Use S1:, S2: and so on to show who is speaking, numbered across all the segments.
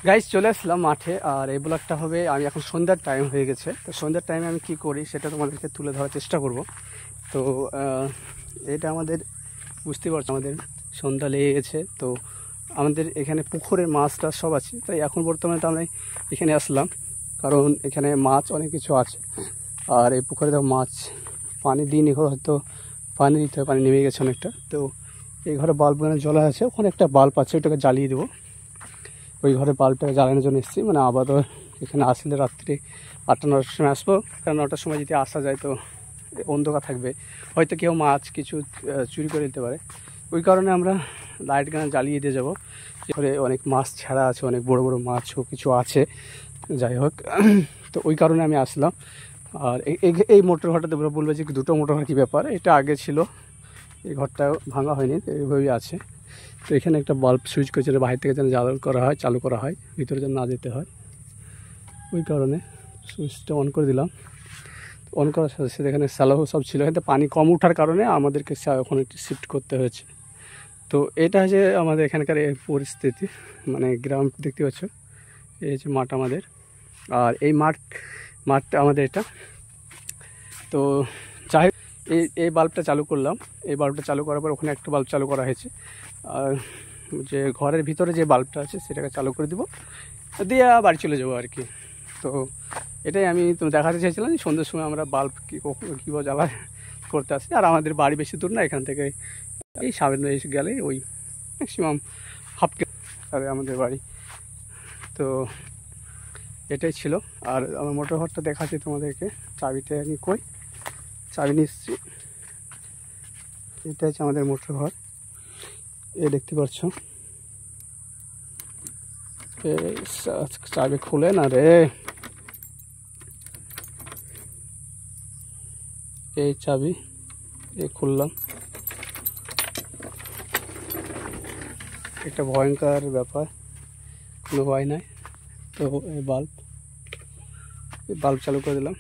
S1: Guys চলে আসলাম মাঠে। আর এই ব্লগটা হবে, আমি এখন সন্ধ্যার টাইম হয়ে গেছে, তো সন্ধ্যার টাইমে আমি কি করি সেটা তোমাদেরকে তুলে ধরার চেষ্টা করব। তো এটা আমাদের বুঝতে পারছো, আমাদের সন্ধ্যা লেগে গেছে। তো আমাদের এখানে পুকুরের মাছ টাছ সব আছে, তাই এখন বর্তমানে তো আমরা এখানে আসলাম, কারণ এখানে মাছ অনেক কিছু আছে। আর এই পুকুরে তো মাছ পানি দিইনি, হয়তো পানি দিতে হয়, পানি নেমে গেছে অনেকটা। তো এই ঘরে বাল্ব জ্বলা আছে, ওখানে একটা বাল্ব আছে, ওটাকে জ্বালিয়ে দেবো। ওই ঘরে বাল্বটাকে জ্বালানোর জন্য এসেছি, মানে আপাতত এখানে আসলে রাত্রি 8টা-9টার সময় আসবো, কারণ 9টার সময় যদি আসা যায় তো অন্ধকার থাকবে, হয়তো কেউ মাছ কিছু চুরি করে দিতে পারে। ওই কারণে আমরা লাইট গান জ্বালিয়ে দিয়ে যাবো। ঘরে অনেক মাছ ছাড়া আছে, অনেক বড় বড় মাছও কিছু আছে, যাই হোক। তো ওই কারণে আমি আসলাম। আর এই মোটর ঘরটাতে বলবে যে দুটো মোটর ঘর কী ব্যাপার, এটা আগে ছিল, এই ঘরটা ভাঙা হয়নি, এইভাবেই আছে। তো এখানে একটা বাল্ব সুইচ করেছে, বাইরে থেকে যেন চালু করা হয়, ভিতরে যেন না যেতে হয়, ওই কারণে সুইচটা অন করে দিলাম। অন করার সাথে সাথে এখানে স্যালো সব ছিল, এখানে পানি কম ওঠার কারণে আমাদেরকে ওখানে একটু শিফট করতে হয়েছে। তো এটা হচ্ছে আমাদের এখানকার এই পরিস্থিতি, মানে গ্রাম দেখতে পাচ্ছ, এই হচ্ছে মাঠ আমাদের। আর এই মাঠটা আমাদের এটা। তো যাই এই বাল্বটা চালু করলাম, এই বাল্বটা চালু করার পর ওখানে একটা বাল্ব চালু করা হয়েছে। আর যে ঘরের ভিতরে যে বাল্বটা আছে সেটাকে চালু করে দিব, দিয়ে বাড়ি চলে যাবো আর কি। তো এটাই আমি তো দেখাতে চাইছিলাম যে সন্ধ্যের সময় আমরা বাল্ব কীভাবে জ্বালা করতে আসি। আর আমাদের বাড়ি বেশি দূর না, এখান থেকে এই সামনে এসে গেলে ওই ম্যাক্সিমাম হাফ কিলোমিটার আমাদের বাড়ি। তো এটাই ছিল। আর আমার মোটর ঘরটা দেখাচ্ছি তোমাদেরকে, চাবিটা আমি কই, চাবি নিচ্ছি। এটা হচ্ছে আমাদের মোটর ঘর, এ দেখতে পাচ্ছ, চাবি খুলে না রে, এই চাবি খুললাম। একটা ভয়ঙ্কর ব্যাপার, কোনো ভয় নাই। তো এই বাল্ব চালু করে দিলাম।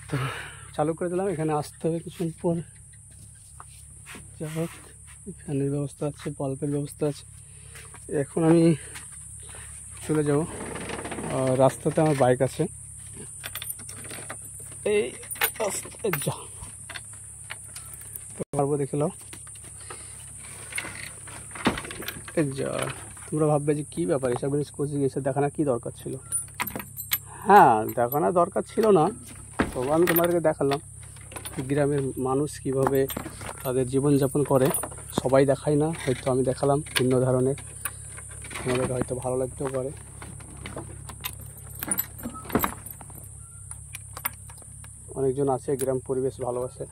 S1: তো এখানে আসতে হবে কিছুক্ষণ পর। যাই হোক, ফ্যানের ব্যবস্থা আছে, বাল্বের ব্যবস্থা আছে। এখন আমি চলে যাব, রাস্তাতে আমার বাইক আছে, এই যা পারবো দেখে নাও। যা তোমরা ভাববে যে কী ব্যাপার, এসব জিনিস কোচিং এসে দেখানোর কী দরকার ছিল। হ্যাঁ, দেখানোর দরকার ছিল না, তো আমি তোমাদেরকে দেখালাম গ্রামের মানুষ কীভাবে তাদের জীবনযাপন করে। সবাই দেখায় না, হয়তো আমি দেখালাম ভিন্ন ধরনের, তোমাদের হয়তো ভালো লাগতেও পারে। অনেকজন আছে গ্রাম পরিবেশ ভালোবাসে।